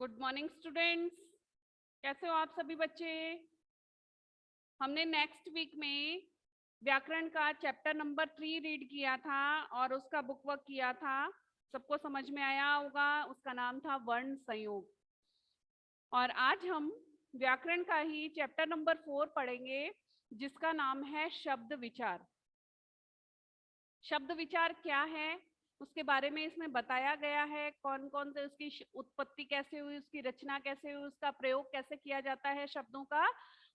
Good morning students, कैसे हो आप सभी बच्चे। हमने नेक्स्ट वीक में व्याकरण का चैप्टर नंबर 3 रीड किया था और उसका बुक वर्क किया था। सबको समझ में आया होगा, उसका नाम था वर्ण संयोग। और आज हम व्याकरण का ही चैप्टर नंबर 4 पढ़ेंगे जिसका नाम है शब्द विचार। शब्द विचार क्या है उसके बारे में इसमें बताया गया है, कौन कौन से उसकी उत्पत्ति कैसे हुई, उसकी रचना कैसे हुई, उसका प्रयोग कैसे किया जाता है शब्दों का,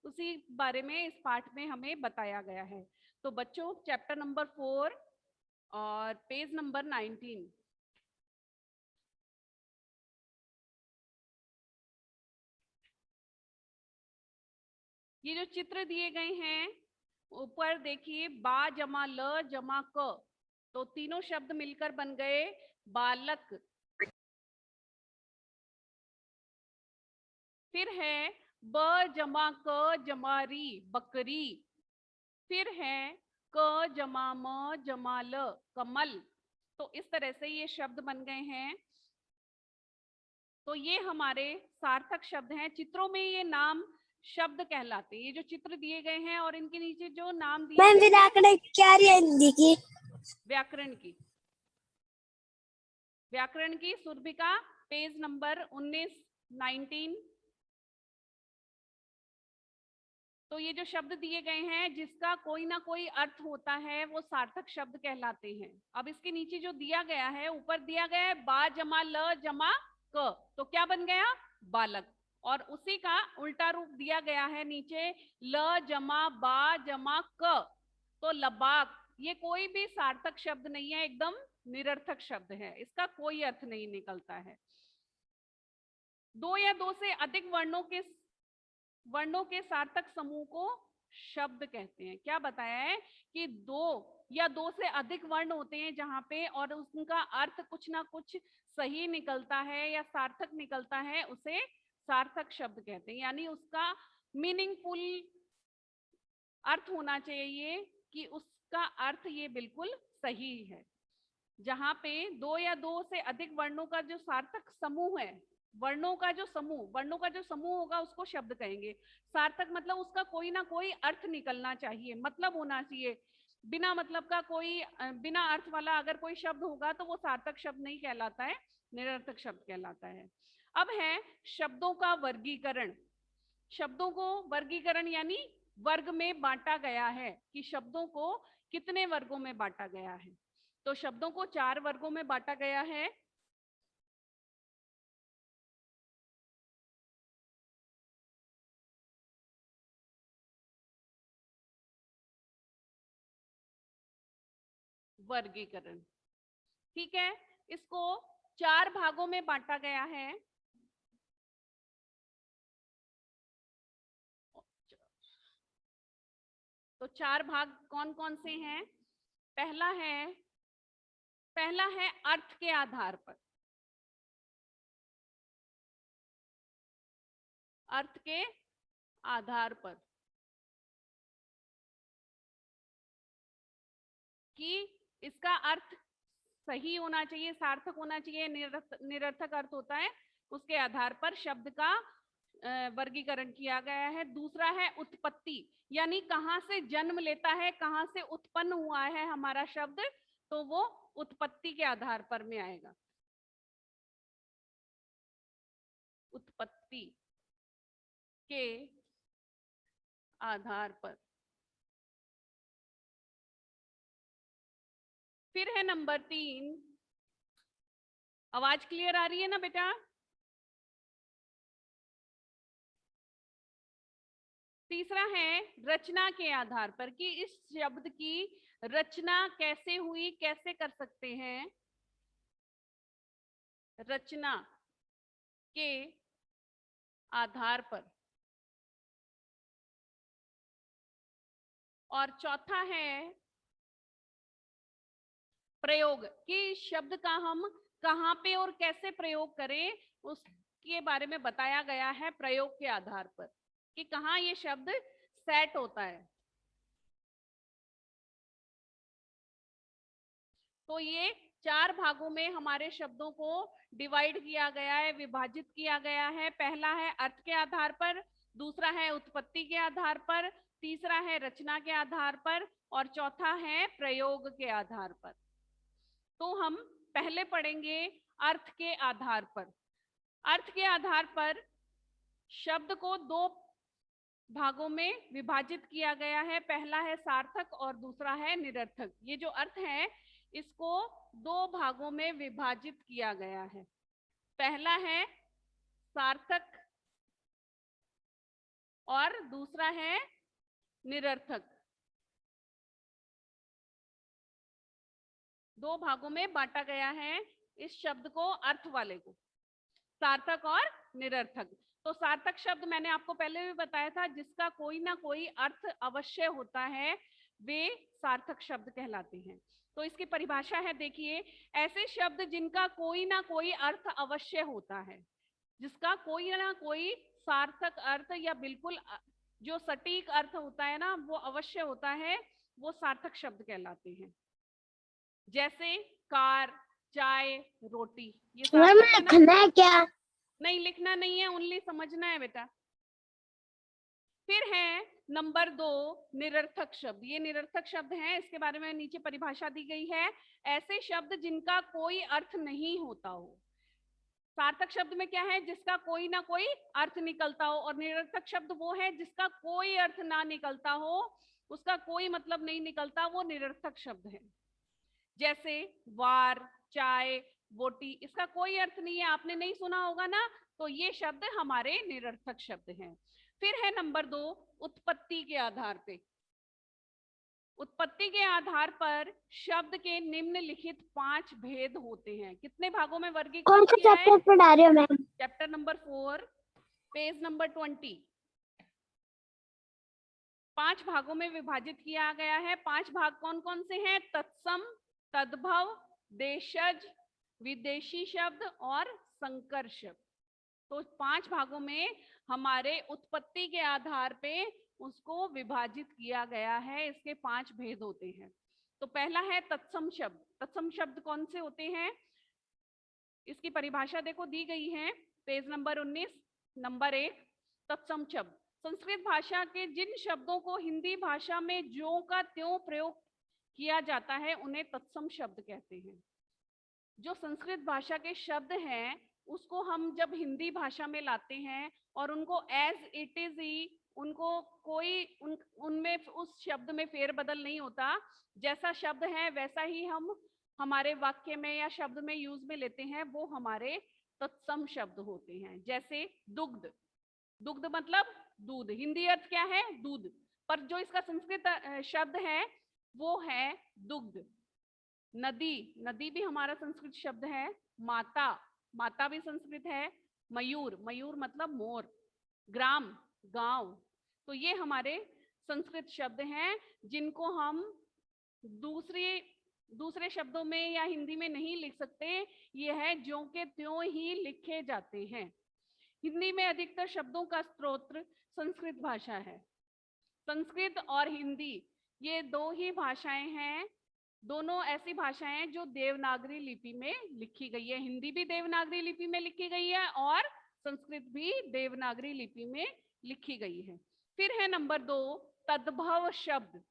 उसी बारे में इस पाठ में हमें बताया गया है। तो बच्चों, चैप्टर नंबर 4 और पेज नंबर 19। ये जो चित्र दिए गए हैं ऊपर देखिए, बा जमा ल जमा क, तो तीनों शब्द मिलकर बन गए बालक। फिर है ब जमा क जमा री बकरी। फिर है क जमा म जमा ल कमल। तो इस तरह से ये शब्द बन गए हैं। तो ये हमारे सार्थक शब्द हैं। चित्रों में ये नाम शब्द कहलाते हैं। ये जो चित्र दिए गए हैं और इनके नीचे जो नाम दिए मैम व्याकरण क्या हिंदी की? व्याकरण की, व्याकरण की सुरभिका, पेज नंबर 19। तो ये जो शब्द दिए गए हैं जिसका कोई ना कोई अर्थ होता है वो सार्थक शब्द कहलाते हैं। अब इसके नीचे जो दिया गया है, ऊपर दिया गया है बा जमा ल जमा क, तो क्या बन गया? बालक। और उसी का उल्टा रूप दिया गया है नीचे, ल जमा बा जमा क, तो लबाक। ये कोई भी सार्थक शब्द नहीं है, एकदम निरर्थक शब्द है, इसका कोई अर्थ नहीं निकलता है। दो या दो से अधिक वर्णों के सार्थक समूह को शब्द कहते हैं। क्या बताया है कि दो या दो से अधिक वर्ण होते हैं जहां पे, और उनका अर्थ कुछ ना कुछ सही निकलता है या सार्थक निकलता है, उसे सार्थक शब्द कहते हैं। यानी उसका मीनिंगफुल अर्थ होना चाहिए कि उसका अर्थ ये बिल्कुल सही है। जहां पे दो या दो से अधिक वर्णों का जो सार्थक समूह है, वर्णों का जो समूह होगा उसको शब्द कहेंगे। सार्थक मतलब उसका कोई ना कोई अर्थ निकलना चाहिए, मतलब होना चाहिए। बिना मतलब का कोई, बिना अर्थ वाला अगर कोई शब्द होगा तो वो सार्थक शब्द नहीं कहलाता है, निरर्थक शब्द कहलाता है। अब है शब्दों का वर्गीकरण। शब्दों को वर्गीकरण यानी वर्ग में बांटा गया है कि शब्दों को कितने वर्गों में बांटा गया है। तो शब्दों को 4 वर्गों में बांटा गया है। वर्गीकरण, ठीक है, इसको 4 भागों में बांटा गया है। तो 4 भाग कौन कौन से हैं? पहला है अर्थ के आधार पर। अर्थ के आधार पर कि इसका अर्थ सही होना चाहिए, सार्थक होना चाहिए, निरर्थक अर्थ होता है, उसके आधार पर शब्द का वर्गीकरण किया गया है। दूसरा है उत्पत्ति, यानी कहां से जन्म लेता है, कहां से उत्पन्न हुआ है हमारा शब्द, तो वो उत्पत्ति के आधार पर में आएगा। उत्पत्ति के आधार पर। फिर है नंबर 3, आवाज क्लियर आ रही है ना बेटा? तीसरा है रचना के आधार पर कि इस शब्द की रचना कैसे हुई, कैसे कर सकते हैं, रचना के आधार पर। और चौथा है प्रयोग, कि शब्द का हम कहां पे और कैसे प्रयोग करें, उसके बारे में बताया गया है प्रयोग के आधार पर, कि कहां ये शब्द सेट होता है। तो ये 4 भागों में हमारे शब्दों को डिवाइड किया गया है, विभाजित किया गया है। पहला है अर्थ के आधार पर, दूसरा है उत्पत्ति के आधार पर, तीसरा है रचना के आधार पर और चौथा है प्रयोग के आधार पर। तो हम पहले पढ़ेंगे अर्थ के आधार पर। अर्थ के आधार पर शब्द को 2 भागों में विभाजित किया गया है। पहला है सार्थक और दूसरा है निरर्थक। ये जो अर्थ है इसको 2 भागों में विभाजित किया गया है। पहला है सार्थक और दूसरा है निरर्थक। 2 भागों में बांटा गया है इस शब्द को, अर्थ वाले को, सार्थक और निरर्थक। तो सार्थक शब्द मैंने आपको पहले भी बताया था, जिसका कोई ना कोई अर्थ अवश्य होता है, वे सार्थक शब्द कहलाते हैं। तो इसकी परिभाषा है, देखिए, ऐसे शब्द जिनका कोई ना कोई अर्थ अवश्य होता है, जिसका कोई ना कोई सार्थक अर्थ या बिल्कुल जो सटीक अर्थ होता है ना, वो अवश्य होता है, वो सार्थक शब्द कहलाते हैं। जैसे कार, चाय, रोटी, ये सार्थक है ना? क्या नहीं, लिखना नहीं है, ओनली समझना है बेटा। फिर है नंबर 2 निरर्थक शब्द। ये निरर्थक शब्द है, इसके बारे में नीचे परिभाषा दी गई है। ऐसे शब्द जिनका कोई अर्थ नहीं होता हो। सार्थक शब्द में क्या है? जिसका कोई ना कोई अर्थ निकलता हो, और निरर्थक शब्द वो है जिसका कोई अर्थ ना निकलता हो, उसका कोई मतलब नहीं निकलता, वो निरर्थक शब्द है। जैसे वार, चाय, बोटी, इसका कोई अर्थ नहीं है, आपने नहीं सुना होगा ना, तो ये शब्द हमारे निरर्थक शब्द हैं। फिर है नंबर 2 उत्पत्ति के आधार पे। उत्पत्ति के आधार पर शब्द के निम्नलिखित 5 भेद होते हैं। कितने भागों में वर्गीकृत किया है? चैप्टर पढ़ा रहे हो ma'am? Chapter number 4, page number 20। 5 भागों में विभाजित किया गया है। 5 भाग कौन कौन से हैं? तत्सम, तद्भव, देशज, विदेशी शब्द और संकर शब्द। तो 5 भागों में हमारे उत्पत्ति के आधार पे उसको विभाजित किया गया है। इसके 5 भेद होते हैं। तो पहला है तत्सम शब्द। तत्सम शब्द कौन से होते हैं? इसकी परिभाषा देखो दी गई है, पेज नंबर 19, नंबर 1। तत्सम शब्द संस्कृत भाषा के जिन शब्दों को हिंदी भाषा में ज्यों का त्यों प्रयोग किया जाता है, उन्हें तत्सम शब्द कहते हैं। जो संस्कृत भाषा के शब्द हैं, उसको हम जब हिंदी भाषा में लाते हैं और उनको एज इट इज ही, उनको कोई उनमें उस शब्द में फेरबदल नहीं होता, जैसा शब्द है वैसा ही हम हमारे वाक्य में या शब्द में यूज में लेते हैं, वो हमारे तत्सम शब्द होते हैं। जैसे दुग्ध, दुग्ध मतलब दूध, हिंदी अर्थ क्या है? दूध, पर जो इसका संस्कृत शब्द है वो है दुग्ध। नदी, नदी भी हमारा संस्कृत शब्द है। माता, माता भी संस्कृत है। मयूर, मयूर मतलब मोर। ग्राम, गांव। तो ये हमारे संस्कृत शब्द हैं, जिनको हम दूसरे शब्दों में या हिंदी में नहीं लिख सकते। ये है ज्यों के त्यों ही लिखे जाते हैं। हिंदी में अधिकतर शब्दों का स्रोत संस्कृत भाषा है। संस्कृत और हिंदी ये 2 ही भाषाएं हैं, दोनों ऐसी भाषाएं हैं जो देवनागरी लिपि में लिखी गई है। हिंदी भी देवनागरी लिपि में लिखी गई है और संस्कृत भी देवनागरी लिपि में लिखी गई है। फिर है नंबर 2 तद्भव शब्द।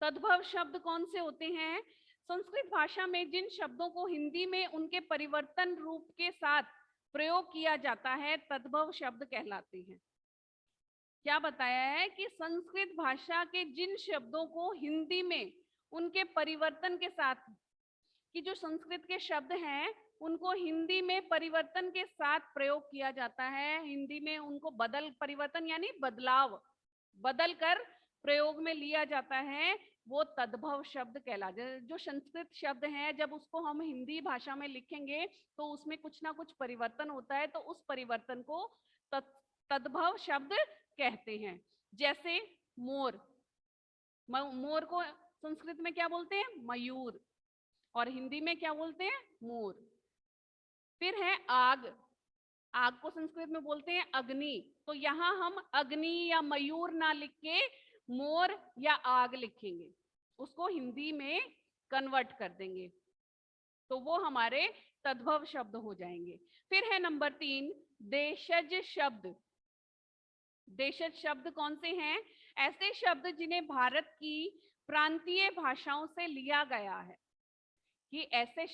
तद्भव शब्द कौन से होते हैं? संस्कृत भाषा में जिन शब्दों को हिंदी में उनके परिवर्तन रूप के साथ प्रयोग किया जाता है, तद्भव शब्द कहलाते हैं। क्या बताया है कि संस्कृत भाषा के जिन शब्दों को हिंदी में उनके परिवर्तन के साथ, कि जो संस्कृत के शब्द हैं उनको हिंदी में परिवर्तन के साथ प्रयोग किया जाता है, हिंदी में उनको परिवर्तन यानी बदलाव, बदल कर प्रयोग में लिया जाता है, वो तद्भव शब्द कहलाते हैं। जो संस्कृत शब्द है, जब उसको हम हिंदी भाषा में लिखेंगे तो उसमें कुछ ना कुछ परिवर्तन होता है, तो उस परिवर्तन को तद्भव शब्द कहते हैं। जैसे मोर, मोर को संस्कृत में क्या बोलते हैं? मयूर, और हिंदी में क्या बोलते हैं? मोर। फिर है आग, आग को संस्कृत में बोलते हैं अग्नि। तो यहाँ हम अग्नि या मयूर ना लिख के मोर या आग लिखेंगे, उसको हिंदी में कन्वर्ट कर देंगे। तो वो हमारे तद्भव शब्द हो जाएंगे। फिर है नंबर 3 देशज शब्द। देशज शब्द कौन से हैं? ऐसे शब्द जिन्हें भारत की प्रांतीय भाषाओं से लिया गया है, कि ऐसे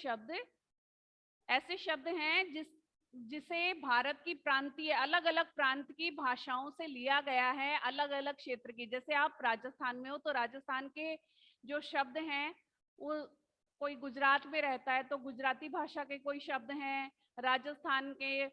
शब्द हैं जिसे भारत की प्रांतीय अलग अलग प्रांत की भाषाओं से लिया गया है, अलग अलग क्षेत्र की। जैसे आप राजस्थान में हो तो राजस्थान के जो शब्द हैं वो, कोई गुजरात में रहता है तो गुजराती भाषा के कोई शब्द हैं, राजस्थान के,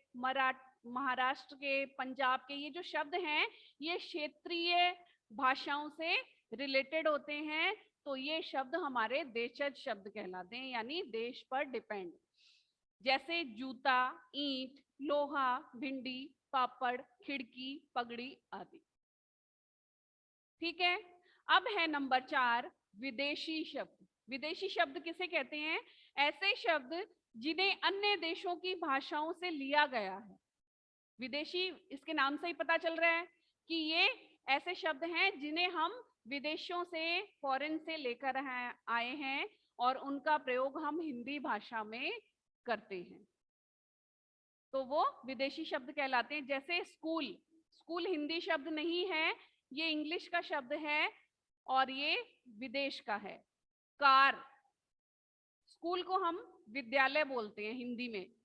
महाराष्ट्र के, पंजाब के, ये जो शब्द हैं ये क्षेत्रीय भाषाओं से रिलेटेड होते हैं। तो ये शब्द हमारे देशज शब्द कहलाते हैं, यानी देश पर डिपेंड। जैसे जूता, ईंट, लोहा, भिंडी, पापड़, खिड़की, पगड़ी आदि। ठीक है। अब है नंबर 4 विदेशी शब्द। विदेशी शब्द किसे कहते हैं? ऐसे शब्द जिन्हें अन्य देशों की भाषाओं से लिया गया है। विदेशी, इसके नाम से ही पता चल रहा है कि ये ऐसे शब्द हैं जिन्हें हम विदेशों से, फॉरेन से लेकर आए हैं और उनका प्रयोग हम हिंदी भाषा में करते हैं, तो वो विदेशी शब्द कहलाते हैं। जैसे स्कूल, स्कूल हिंदी शब्द नहीं है, ये इंग्लिश का शब्द है और ये विदेश का है। कार, स्कूल को हम विद्यालय बोलते हैं हिंदी में,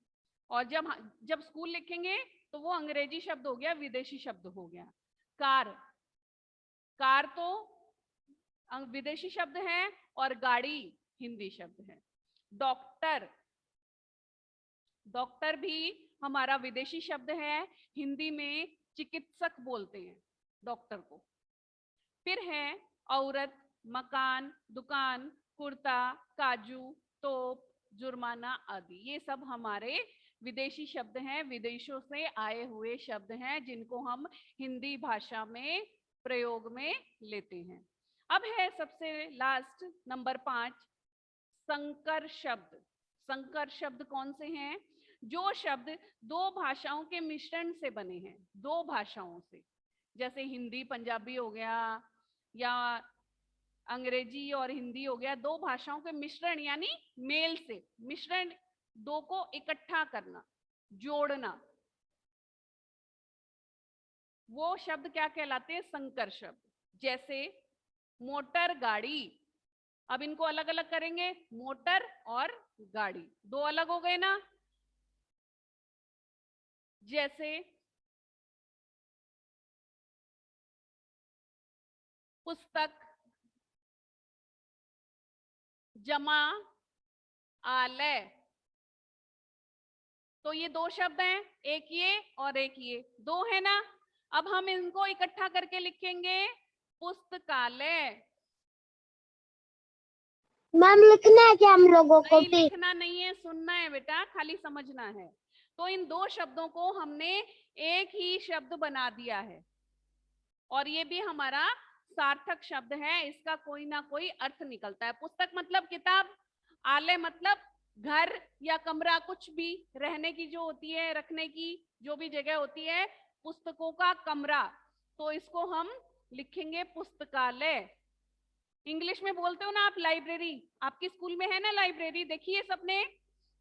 और जब स्कूल लिखेंगे तो वो अंग्रेजी शब्द हो गया, विदेशी शब्द हो गया। कार, कार तो विदेशी शब्द है और गाड़ी हिंदी शब्द है। डॉक्टर, डॉक्टर भी हमारा विदेशी शब्द है, हिंदी में चिकित्सक बोलते हैं डॉक्टर को। फिर है औरत, मकान, दुकान, कुर्ता, काजू, तोप, जुर्माना आदि। ये सब हमारे विदेशी शब्द हैं, विदेशों से आए हुए शब्द हैं जिनको हम हिंदी भाषा में प्रयोग में लेते हैं। अब है सबसे लास्ट नंबर 5 संकर शब्द। संकर शब्द कौन से हैं? जो शब्द दो भाषाओं के मिश्रण से बने हैं, दो भाषाओं से, जैसे हिंदी पंजाबी हो गया या अंग्रेजी और हिंदी हो गया, दो भाषाओं के मिश्रण, यानी मेल से, मिश्रण, दो को इकट्ठा करना, जोड़ना, वो शब्द क्या कहलाते हैं? संकर शब्द। जैसे मोटर गाड़ी, अब इनको अलग अलग करेंगे, मोटर और गाड़ी, दो अलग हो गए ना। जैसे पुस्तक, जमा, आलय, तो ये दो शब्द हैं, एक ये और एक ये, दो है ना। अब हम इनको इकट्ठा करके लिखेंगे पुस्तकालय। मैम लिखना है क्या हम लोगों को नहीं, भी? लिखना नहीं है, सुनना है बेटा, खाली समझना है। तो इन दो शब्दों को हमने एक ही शब्द बना दिया है और ये भी हमारा सार्थक शब्द है, इसका कोई ना कोई अर्थ निकलता है। पुस्तक मतलब किताब, आलय मतलब घर या कमरा, कुछ भी रहने की जो होती है, रखने की जो भी जगह होती है, पुस्तकों का कमरा, तो इसको हम लिखेंगे पुस्तकालय। इंग्लिश में बोलते हो ना आप लाइब्रेरी, आपके स्कूल में है ना लाइब्रेरी, देखिए सबने,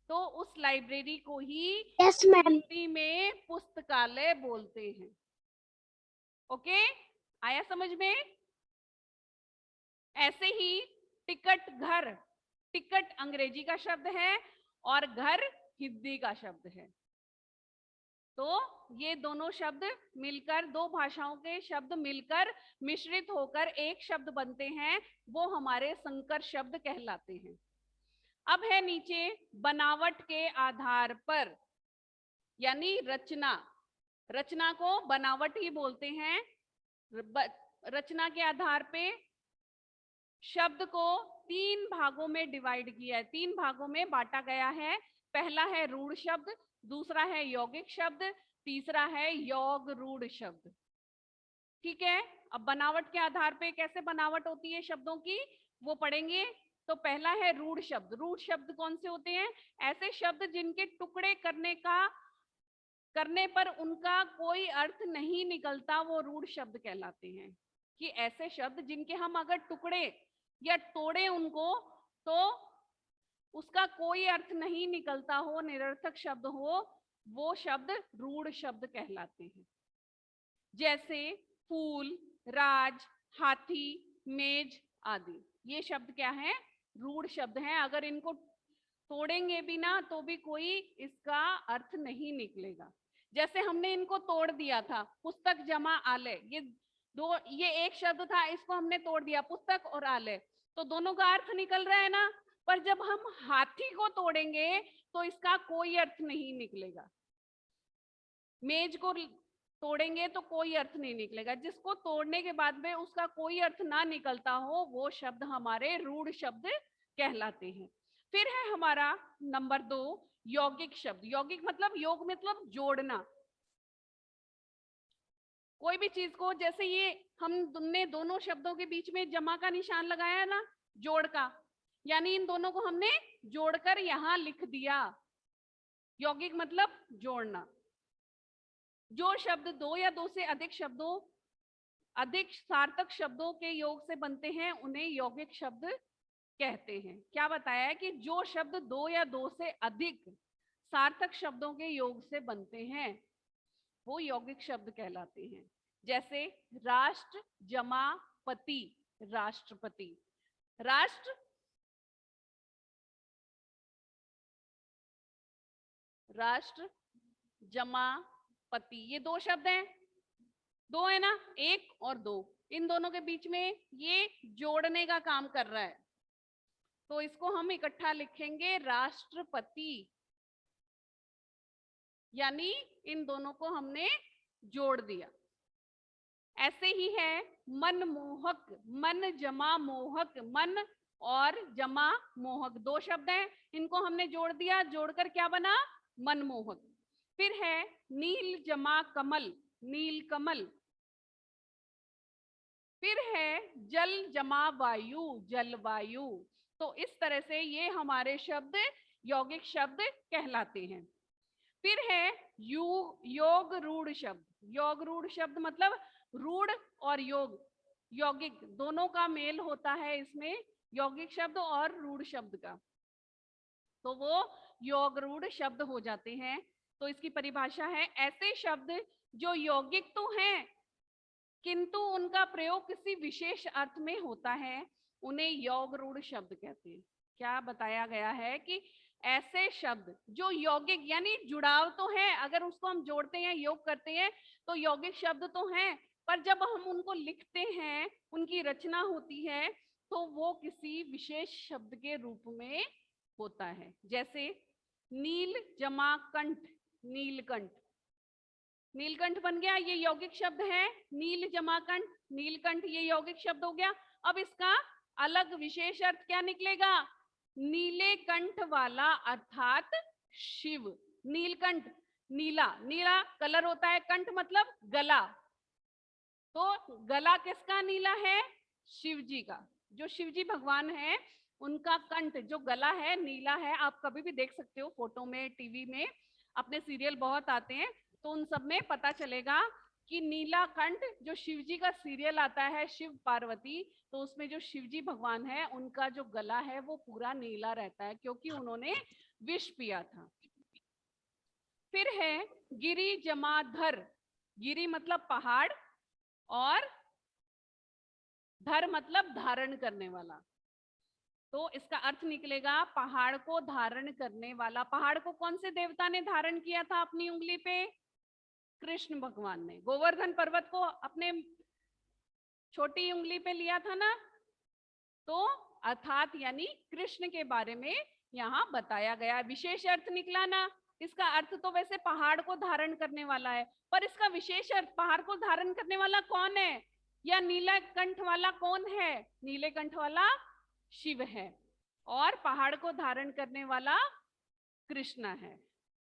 तो उस लाइब्रेरी को ही यस मैम। हिंदी में पुस्तकालय बोलते हैं। ओके, आया समझ में? ऐसे ही टिकट घर, टिकट अंग्रेजी का शब्द है और घर हिंदी का शब्द है। तो ये दोनों शब्द मिलकर, दो भाषाओं के शब्द मिलकर मिश्रित होकर एक शब्द बनते हैं, वो हमारे संकर शब्द कहलाते हैं। अब है नीचे बनावट के आधार पर, यानी रचना, रचना को बनावट ही बोलते हैं। रचना के आधार पे शब्द को तीन भागों में डिवाइड किया है, तीन भागों में बांटा गया है। पहला है रूढ़ शब्द, दूसरा है यौगिक शब्द, तीसरा है योग रूढ़ शब्द। ठीक है, अब बनावट के आधार पे कैसे बनावट होती है शब्दों की वो पढ़ेंगे। तो पहला है रूढ़ शब्द। रूढ़ शब्द कौन से होते हैं? ऐसे शब्द जिनके टुकड़े करने पर उनका कोई अर्थ नहीं निकलता, वो रूढ़ शब्द कहलाते हैं। कि ऐसे शब्द जिनके हम अगर टुकड़े या तोड़े उनको, तो उसका कोई अर्थ नहीं निकलता हो, निरर्थक शब्द हो, वो शब्द रूढ़ शब्द कहलाते हैं। जैसे फूल, राज, हाथी, मेज आदि, ये शब्द क्या है? रूढ़ शब्द हैं। अगर इनको तोड़ेंगे भी ना तो भी कोई इसका अर्थ नहीं निकलेगा। जैसे हमने इनको तोड़ दिया था, पुस्तक जमा आलय, ये एक शब्द था, इसको हमने तोड़ दिया, पुस्तक और आलय, तो दोनों का अर्थ निकल रहा है ना। पर जब हम हाथी को तोड़ेंगे तो इसका कोई अर्थ नहीं निकलेगा। मेज को तोड़ेंगे तो कोई अर्थ नहीं निकलेगा। जिसको तोड़ने के बाद में उसका कोई अर्थ ना निकलता हो, वो शब्द हमारे रूढ़ शब्द कहलाते हैं। फिर है हमारा नंबर 2 यौगिक शब्द। यौगिक मतलब, योग मतलब जोड़ना। कोई भी चीज को, जैसे ये हमने दोनों शब्दों के बीच में जमा का निशान लगाया ना, जोड़ का, यानी इन दोनों को हमने जोड़कर यहां लिख दिया। यौगिक मतलब जोड़ना। जो शब्द दो या दो से अधिक सार्थक शब्दों के योग से बनते हैं उन्हें यौगिक शब्द कहते हैं। क्या बताया है कि जो शब्द दो या दो से अधिक सार्थक शब्दों के योग से बनते हैं वो यौगिक शब्द कहलाते हैं। जैसे राष्ट्र जमा पति, राष्ट्रपति। राष्ट्र, राष्ट्र जमा पति, ये दो शब्द हैं, दो है ना, एक और दो, इन दोनों के बीच में ये जोड़ने का काम कर रहा है, तो इसको हम इकट्ठा लिखेंगे राष्ट्रपति, यानी इन दोनों को हमने जोड़ दिया। ऐसे ही है मनमोहक, मन जमा मोहक, मन और जमा मोहक, दो शब्द हैं, इनको हमने जोड़ दिया, जोड़कर क्या बना? मनमोहक। फिर है नील जमा कमल, नील कमल। फिर है जल जमा वायु, जलवायु। तो इस तरह से ये हमारे शब्द यौगिक शब्द कहलाते हैं। फिर है योग रूढ़ शब्द। योग रूढ़ शब्द मतलब रूढ़ और योग, यौगिक दोनों का मेल होता है इसमें, यौगिक शब्द और रूढ़ शब्द का, तो वो योग रूढ़ शब्द हो जाते हैं। तो इसकी परिभाषा है, ऐसे शब्द जो यौगिक तो हैं किंतु उनका प्रयोग किसी विशेष अर्थ में होता है, उन्हें योग रूढ़ शब्द कहते हैं। क्या बताया गया है कि ऐसे शब्द जो यौगिक यानी जुड़ाव तो है, अगर उसको हम जोड़ते हैं, योग करते हैं तो यौगिक शब्द तो हैं, पर जब हम उनको लिखते हैं, उनकी रचना होती है तो वो किसी विशेष शब्द के रूप में होता है। जैसे नील जमा कंठ, नीलकंठ, नीलकंठ बन गया, ये यौगिक शब्द है। नील जमा कंठ, नीलकंठ, ये यौगिक शब्द हो गया। अब इसका अलग विशेष अर्थ क्या निकलेगा? नीले कंठ वाला अर्थात शिव। नीलकंठ, नीला, नीला कलर होता है, कंठ मतलब गला, तो गला किसका नीला है? शिव जी का। जो शिव जी भगवान है उनका कंठ जो गला है नीला है। आप कभी भी देख सकते हो फोटो में, टीवी में, अपने सीरियल बहुत आते हैं तो उन सब में पता चलेगा कि नीला कंठ, जो शिव जी का सीरियल आता है शिव पार्वती, तो उसमें जो शिव जी भगवान है उनका जो गला है वो पूरा नीला रहता है क्योंकि उन्होंने विष पिया था। फिर है गिरी जमा धर, गिरी मतलब पहाड़ और धर मतलब धारण करने वाला, तो इसका अर्थ निकलेगा पहाड़ को धारण करने वाला। पहाड़ को कौन से देवता ने धारण किया था अपनी उंगली पे? कृष्ण भगवान ने। गोवर्धन पर्वत को अपने छोटी उंगली पे लिया था ना, तो अर्थात यानी कृष्ण के बारे में यहाँ बताया गया। विशेष अर्थ निकला ना, इसका अर्थ तो वैसे पहाड़ को धारण करने वाला है, पर इसका विशेष अर्थ पहाड़ को धारण करने वाला कौन है, या नीला कंठ वाला कौन है? नीले कंठ वाला शिव है और पहाड़ को धारण करने वाला कृष्ण है,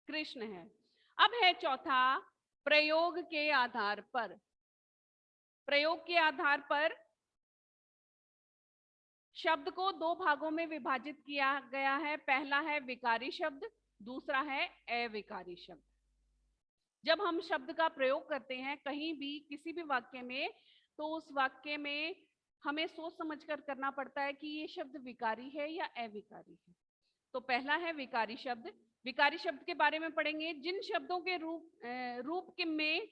कृष्ण है। अब है चौथा प्रयोग के आधार पर। प्रयोग के आधार पर शब्द को दो भागों में विभाजित किया गया है। पहला है विकारी शब्द, दूसरा है अविकारी शब्द। जब हम शब्द का प्रयोग करते हैं कहीं भी किसी भी वाक्य में, तो उस वाक्य में हमें सोच समझकर करना पड़ता है कि ये शब्द विकारी है या अविकारी है। तो पहला है विकारी शब्द। विकारी शब्द के बारे में पढ़ेंगे। जिन शब्दों के रूप में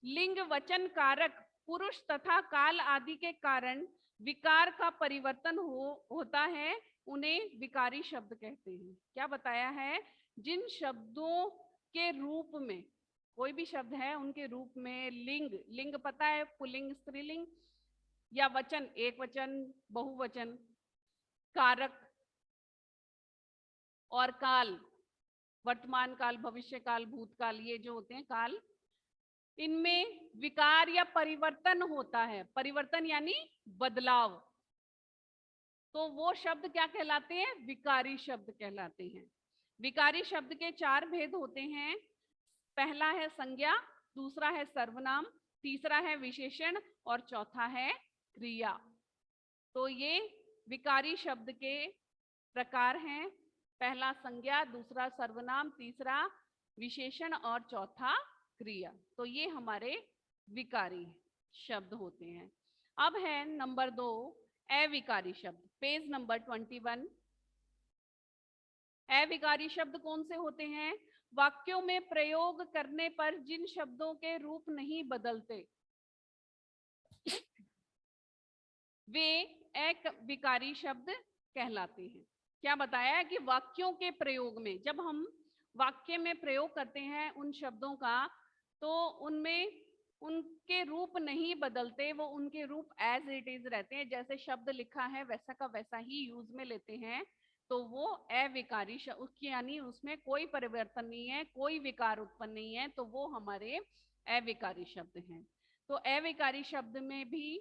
लिंग वचन कारक पुरुष तथा काल आदि के कारण विकार का परिवर्तन होता है उन्हें विकारी शब्द कहते हैं। क्या बताया है? जिन शब्दों के रूप में, कोई भी शब्द है उनके रूप में लिंग पता है, पुल्लिंग स्त्रीलिंग, या वचन एक वचन बहुवचन, कारक और काल वर्तमान काल भविष्य काल भूतकाल, ये जो होते हैं काल, इनमें विकार या परिवर्तन होता है। परिवर्तन यानी बदलाव, तो वो शब्द क्या कहलाते हैं? विकारी शब्द कहलाते हैं। विकारी शब्द के 4 भेद होते हैं। पहला है संज्ञा, दूसरा है सर्वनाम, तीसरा है विशेषण और चौथा है क्रिया। तो ये विकारी शब्द के प्रकार हैं। पहला संज्ञा, दूसरा सर्वनाम, तीसरा विशेषण और चौथा क्रिया। तो ये हमारे विकारी शब्द होते हैं। अब है नंबर 2 अविकारी शब्द, पेज नंबर 21। अविकारी शब्द कौन से होते हैं? वाक्यों में प्रयोग करने पर जिन शब्दों के रूप नहीं बदलते वे अविकारी शब्द कहलाते हैं। क्या बताया कि वाक्यों के प्रयोग में, जब हम वाक्य में प्रयोग करते हैं उन शब्दों का, तो उनमें उनके रूप नहीं बदलते, वो उनके रूप एज इट इज रहते हैं। जैसे शब्द लिखा है वैसा का वैसा ही यूज में लेते हैं, तो वो अविकारी शब्द, यानी उसमें कोई परिवर्तन नहीं है, कोई विकार उत्पन्न नहीं है, तो वो हमारे अविकारी शब्द हैं। तो अविकारी शब्द में भी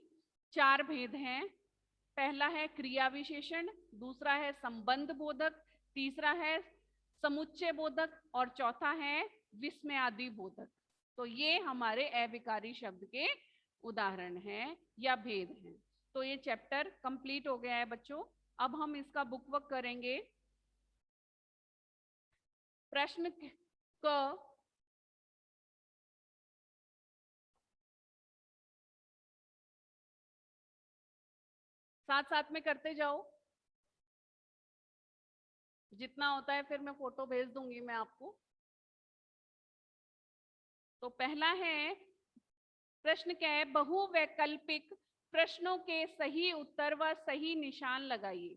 4 भेद हैं। पहला है क्रिया विशेषण, दूसरा है संबंध बोधक, तीसरा है समुच्चय बोधक और चौथा है विस्मयादि बोधक। तो ये हमारे अविकारी शब्द के उदाहरण हैं या भेद हैं। तो ये चैप्टर कंप्लीट हो गया है बच्चों। अब हम इसका बुक वर्क करेंगे। प्रश्न क साथ साथ में करते जाओ, जितना होता है फिर मैं फोटो भेज दूंगी मैं आपको। तो पहला है, प्रश्न क्या है? बहुवैकल्पिक प्रश्नों के सही उत्तर व सही निशान लगाइए।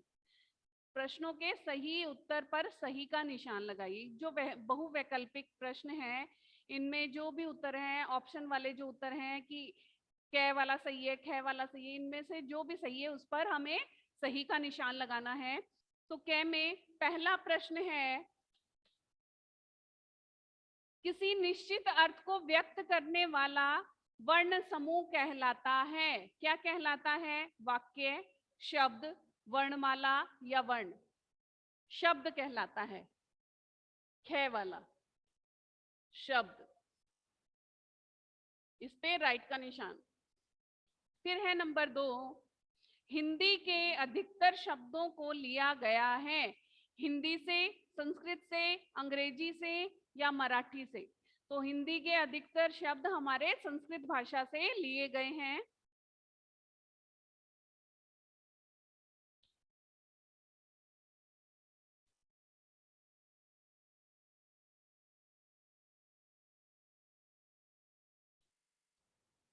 प्रश्नों के सही उत्तर पर सही का निशान लगाइए। जो बहुवैकल्पिक प्रश्न है, इनमें जो भी उत्तर हैं, ऑप्शन वाले जो उत्तर हैं कि कै वाला सही है, ख वाला सही है, इनमें से जो भी सही है उस पर हमें सही का निशान लगाना है। तो कै में पहला प्रश्न है, किसी निश्चित अर्थ को व्यक्त करने वाला वर्ण समूह कहलाता है। क्या कहलाता है? वाक्य, शब्द, वर्णमाला या वर्ण? शब्द कहलाता है। ख वाला शब्द, इस पे राइट का निशान। फिर है नंबर 2, हिंदी के अधिकतर शब्दों को लिया गया है। हिंदी से, संस्कृत से, अंग्रेजी से या मराठी से? तो हिंदी के अधिकतर शब्द हमारे संस्कृत भाषा से लिए गए हैं।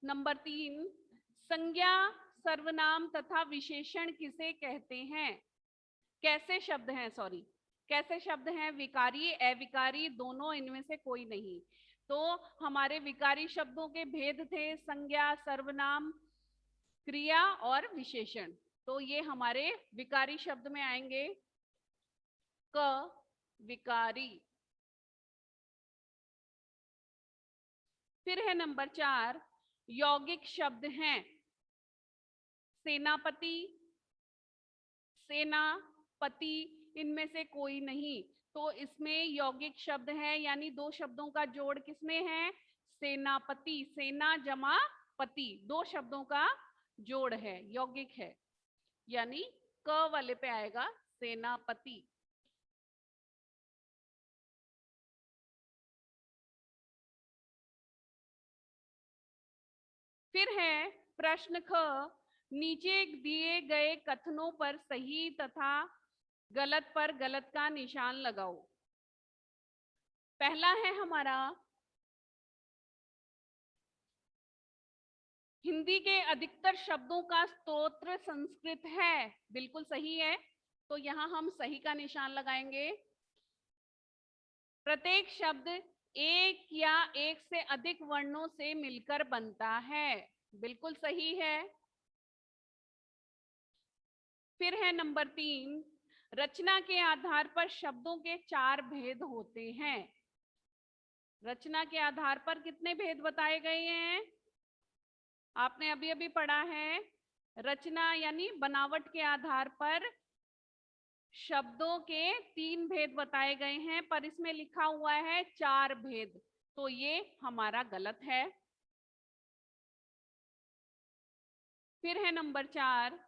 नंबर 3, संज्ञा, सर्वनाम तथा विशेषण किसे कहते हैं? कैसे शब्द हैं, सॉरी, कैसे शब्द हैं? विकारी, अविकारी, दोनों, इनमें से कोई नहीं। तो हमारे विकारी शब्दों के भेद थे संज्ञा, सर्वनाम, क्रिया और विशेषण। तो ये हमारे विकारी शब्द में आएंगे। क विकारी। फिर है नंबर 4, यौगिक शब्द हैं। सेनापति, सेनापति, इनमें से कोई नहीं। तो इसमें यौगिक शब्द है, यानी 2 शब्दों का जोड़ किसमें है? सेनापति। सेना जमा पति, 2 शब्दों का जोड़ है, यौगिक है, यानी क वाले पे आएगा सेनापति। फिर है प्रश्न ख, नीचे दिए गए कथनों पर सही तथा गलत पर गलत का निशान लगाओ। पहला है हमारा, हिंदी के अधिकतर शब्दों का स्तोत्र संस्कृत है। बिल्कुल सही है, तो यहां हम सही का निशान लगाएंगे। प्रत्येक शब्द एक या एक से अधिक वर्णों से मिलकर बनता है। बिल्कुल सही है। फिर है नंबर 3, रचना के आधार पर शब्दों के 4 भेद होते हैं। रचना के आधार पर कितने भेद बताए गए हैं? आपने अभी अभी पढ़ा है, रचना यानी बनावट के आधार पर शब्दों के 3 भेद बताए गए हैं, पर इसमें लिखा हुआ है 4 भेद, तो ये हमारा गलत है। फिर है नंबर 4,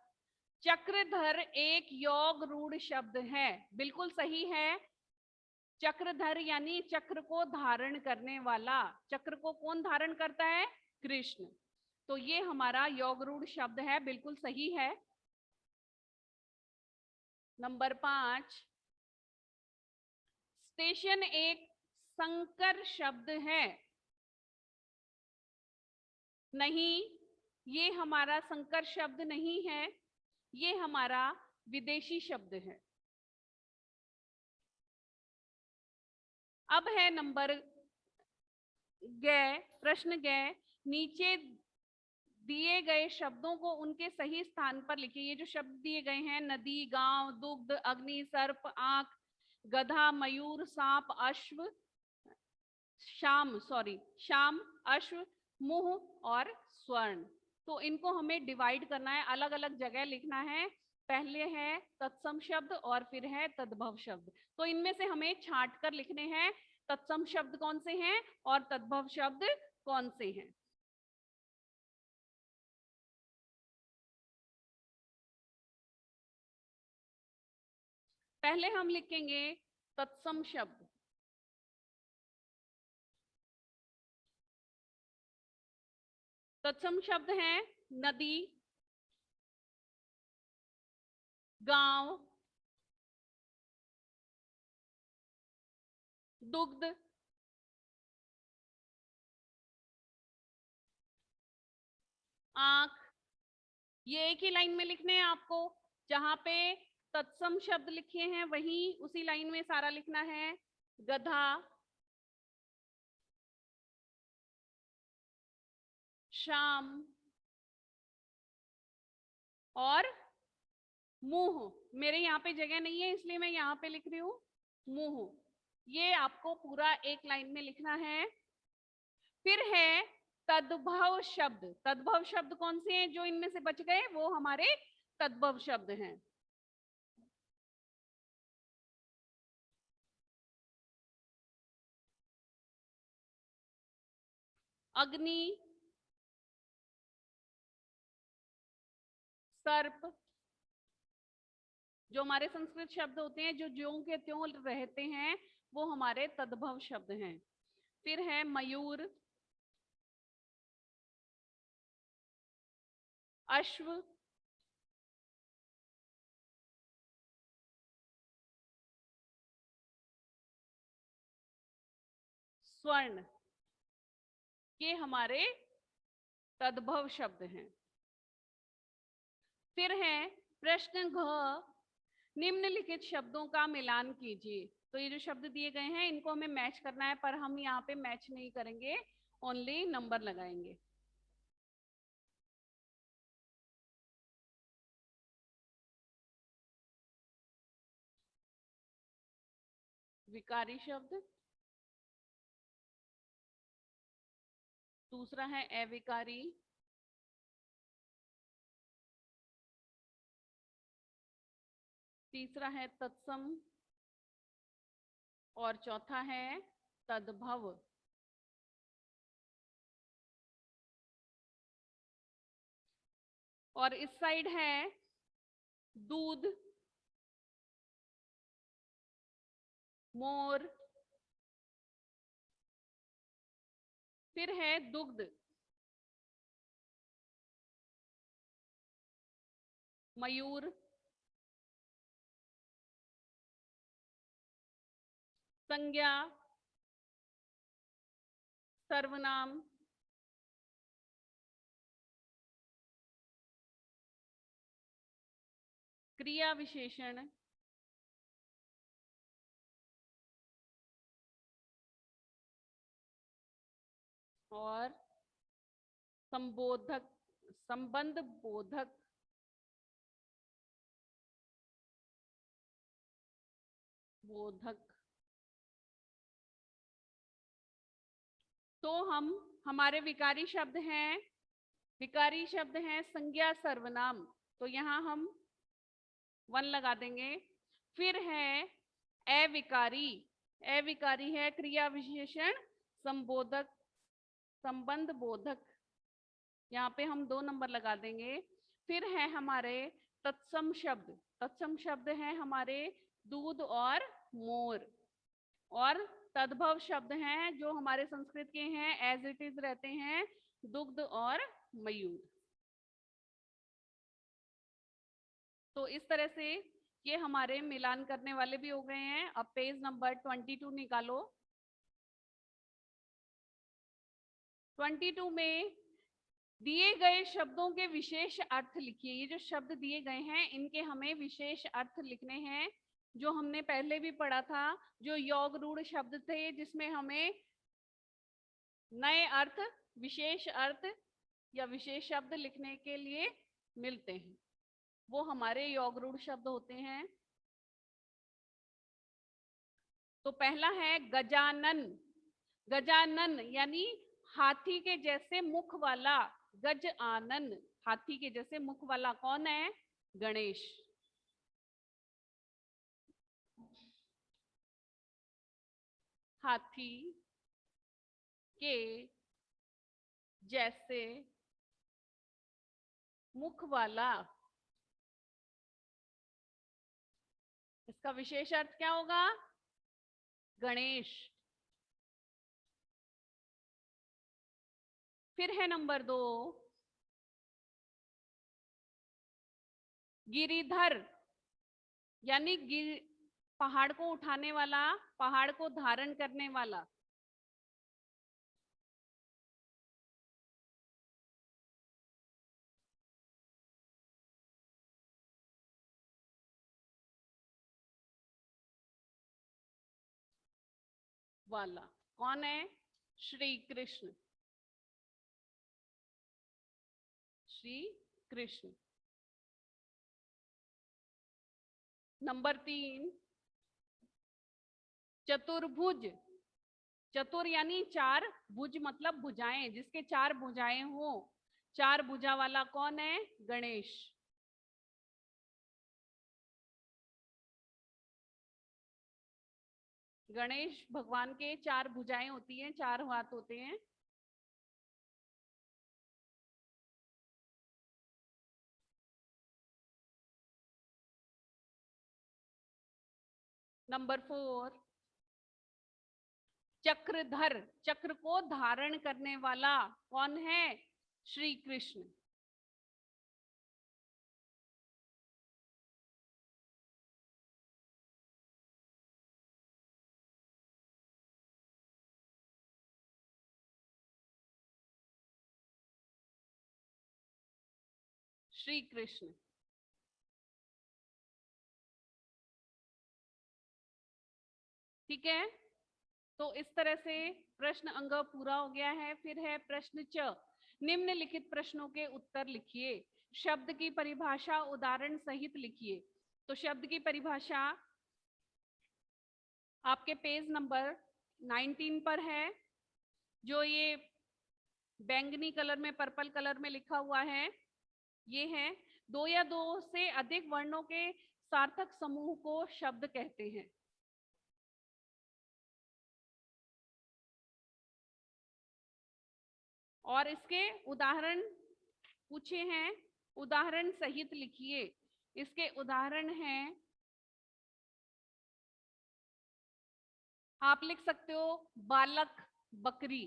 चक्रधर एक योग रूढ़ शब्द है। बिल्कुल सही है। चक्रधर यानी चक्र को धारण करने वाला। चक्र को कौन धारण करता है? कृष्ण। तो ये हमारा योग रूढ़ शब्द है, बिल्कुल सही है। नंबर 5, स्टेशन एक संकर शब्द है। नहीं, ये हमारा संकर शब्द नहीं है, ये हमारा विदेशी शब्द है। अब है नंबर प्रश्न नीचे दिए गए शब्दों को उनके सही स्थान पर लिखिए। ये जो शब्द दिए गए हैं, नदी, गांव, दुग्ध, अग्नि, सर्प, आंख, गधा, मयूर, सांप, अश्व, शाम, अश्व, मुंह और स्वर्ण। तो इनको हमें डिवाइड करना है, अलग अलग जगह लिखना है। पहले है तत्सम शब्द और फिर है तद्भव शब्द। तो इनमें से हमें छांट कर लिखने हैं, तत्सम शब्द कौन से हैं और तद्भव शब्द कौन से हैं। पहले हम लिखेंगे तत्सम शब्द। तत्सम शब्द हैं नदी, गांव, दुग्ध, आंख। ये एक ही लाइन में लिखने हैं आपको, जहां पे तत्सम शब्द लिखे हैं वहीं उसी लाइन में सारा लिखना है। गधा, शाम और मुंह। मेरे यहाँ पे जगह नहीं है इसलिए मैं यहाँ पे लिख रही हूँ मुंह। ये आपको पूरा एक लाइन में लिखना है। फिर है तद्भव शब्द। तद्भव शब्द कौन से हैं? जो इनमें से बच गए वो हमारे तद्भव शब्द हैं। अग्नि, सर्प, जो हमारे संस्कृत शब्द होते हैं जो ज्यों के त्यों रहते हैं वो हमारे तद्भव शब्द हैं। फिर है मयूर, अश्व, स्वर्ण, ये हमारे तद्भव शब्द हैं। फिर है प्रश्न घ, निम्नलिखित शब्दों का मिलान कीजिए। तो ये जो शब्द दिए गए हैं इनको हमें मैच करना है, पर हम यहाँ पे मैच नहीं करेंगे, ओनली नंबर लगाएंगे। विकारी शब्द, दूसरा है अविकारी, तीसरा है तत्सम और चौथा है तद्भव। और इस साइड है दूध, मोर, फिर है दुग्ध, मयूर, संज्ञा, सर्वनाम, क्रिया विशेषण, और संबोधक, संबंध बोधक, बोधक। तो हमारे विकारी शब्द हैं, विकारी शब्द हैं संज्ञा, सर्वनाम, तो यहाँ हम 1 लगा देंगे। फिर है अविकारी, अविकारी है क्रिया विशेषण, संबोधक, संबंध बोधक, यहाँ पे हम 2 नंबर लगा देंगे। फिर है हमारे तत्सम शब्द, तत्सम शब्द हैं हमारे दूध और मोर, और तद्भव शब्द हैं जो हमारे संस्कृत के हैं, एज इट इज रहते हैं, दुग्ध और मयूर। तो इस तरह से ये हमारे मिलान करने वाले भी हो गए हैं। अब पेज नंबर 22 निकालो। 22 में दिए गए शब्दों के विशेष अर्थ लिखिए। ये जो शब्द दिए गए हैं इनके हमें विशेष अर्थ लिखने हैं, जो हमने पहले भी पढ़ा था, जो योग रूढ़ शब्द थे जिसमें हमें नए अर्थ, विशेष अर्थ या विशेष शब्द लिखने के लिए मिलते हैं, वो हमारे योग रूढ़ शब्द होते हैं। तो पहला है गजानन, गजानन यानी हाथी के जैसे मुख वाला, गज आनन, हाथी के जैसे मुख वाला कौन है? गणेश। हाथी के जैसे मुख वाला, इसका विशेष अर्थ क्या होगा? गणेश। फिर है नंबर 2 गिरिधर, यानी पहाड़ को उठाने वाला, पहाड़ को धारण करने वाला। वाला कौन है? श्री कृष्ण, श्री कृष्ण। नंबर 3 चतुर्भुज, चतुर यानी 4, भुज मतलब भुजाएं, जिसके 4 भुजाएं हो, 4 भुजा वाला कौन है? गणेश। गणेश भगवान के 4 भुजाएं होती हैं, 4 हाथ होते हैं। नंबर 4 चक्रधर, चक्र को धारण करने वाला कौन है? श्री कृष्ण। श्री कृष्ण। ठीक है, तो इस तरह से प्रश्न अंग पूरा हो गया है। फिर है प्रश्न च, निम्नलिखित प्रश्नों के उत्तर लिखिए, शब्द की परिभाषा उदाहरण सहित लिखिए। तो शब्द की परिभाषा आपके पेज नंबर 19 पर है, जो ये बैंगनी कलर में, पर्पल कलर में लिखा हुआ है, ये है 2 या 2 से अधिक वर्णों के सार्थक समूह को शब्द कहते हैं। और इसके उदाहरण पूछे हैं, उदाहरण सहित लिखिए। इसके उदाहरण हैं, आप लिख सकते हो बालक, बकरी।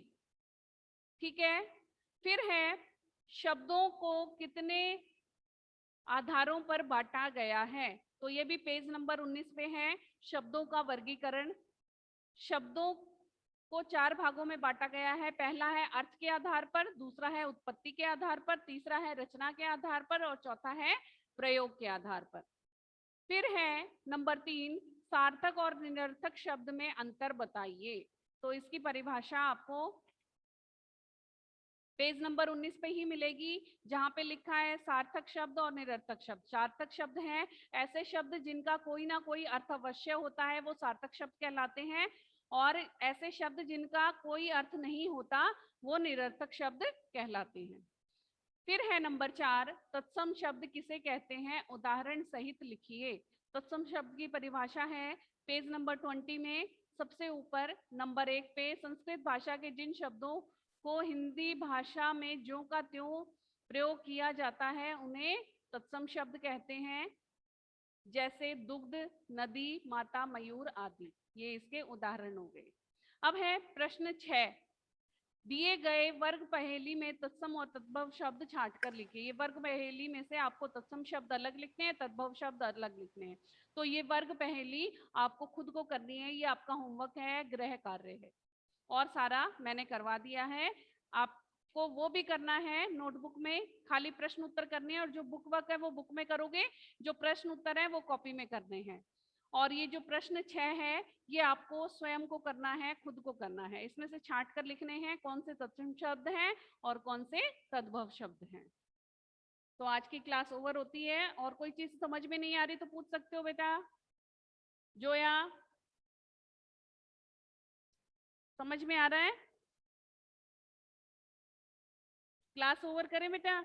ठीक है, फिर है शब्दों को कितने आधारों पर बांटा गया है, तो ये भी पेज नंबर 19 पे है, शब्दों का वर्गीकरण। शब्दों को 4 भागों में बांटा गया है। पहला है अर्थ के आधार पर, दूसरा है उत्पत्ति के आधार पर, तीसरा है रचना के आधार पर और चौथा है प्रयोग के आधार पर। फिर है नंबर 3, सार्थक और निरर्थक शब्द में अंतर बताइए। तो इसकी परिभाषा आपको पेज नंबर 19 पे ही मिलेगी, जहां पे लिखा है सार्थक शब्द और निरर्थक शब्द। सार्थक शब्द हैं ऐसे शब्द जिनका कोई ना कोई अर्थ अवश्य होता है, वो सार्थक शब्द कहलाते हैं। और ऐसे शब्द जिनका कोई अर्थ नहीं होता, वो निरर्थक शब्द कहलाते हैं। फिर है नंबर 4, तत्सम शब्द किसे कहते हैं, उदाहरण सहित लिखिए। तत्सम शब्द की परिभाषा है पेज नंबर 20 में सबसे ऊपर नंबर 1 पे। संस्कृत भाषा के जिन शब्दों को हिंदी भाषा में ज्यों का त्यों प्रयोग किया जाता है उन्हें तत्सम शब्द कहते हैं, जैसे दुग्ध, नदी, माता, मयूर आदि। ये इसके उदाहरण हो गए। अब है प्रश्न 6, दिए गए वर्ग पहेली में तत्सम और तद्भव शब्द छांट कर लिखिए। ये वर्ग पहेली में से आपको तत्सम शब्द अलग लिखने हैं, तद्भव शब्द अलग लिखने हैं। तो ये वर्ग पहेली आपको खुद को करनी है, ये आपका होमवर्क है, गृह कार्य है और सारा मैंने करवा दिया है। आपको वो भी करना है, नोटबुक में खाली प्रश्न उत्तर करने हैं और जो बुक वर्क है वो बुक में करोगे, जो प्रश्न उत्तर है वो कॉपी में करने हैं। और ये जो प्रश्न 6 है ये आपको स्वयं को करना है, खुद को करना है। इसमें से छांट कर लिखने हैं कौन से तत्सम शब्द हैं और कौन से तद्भव शब्द हैं। तो आज की क्लास ओवर होती है। और कोई चीज समझ में नहीं आ रही तो पूछ सकते हो बेटा। जोया, समझ में आ रहा है? क्लास ओवर करें बेटा।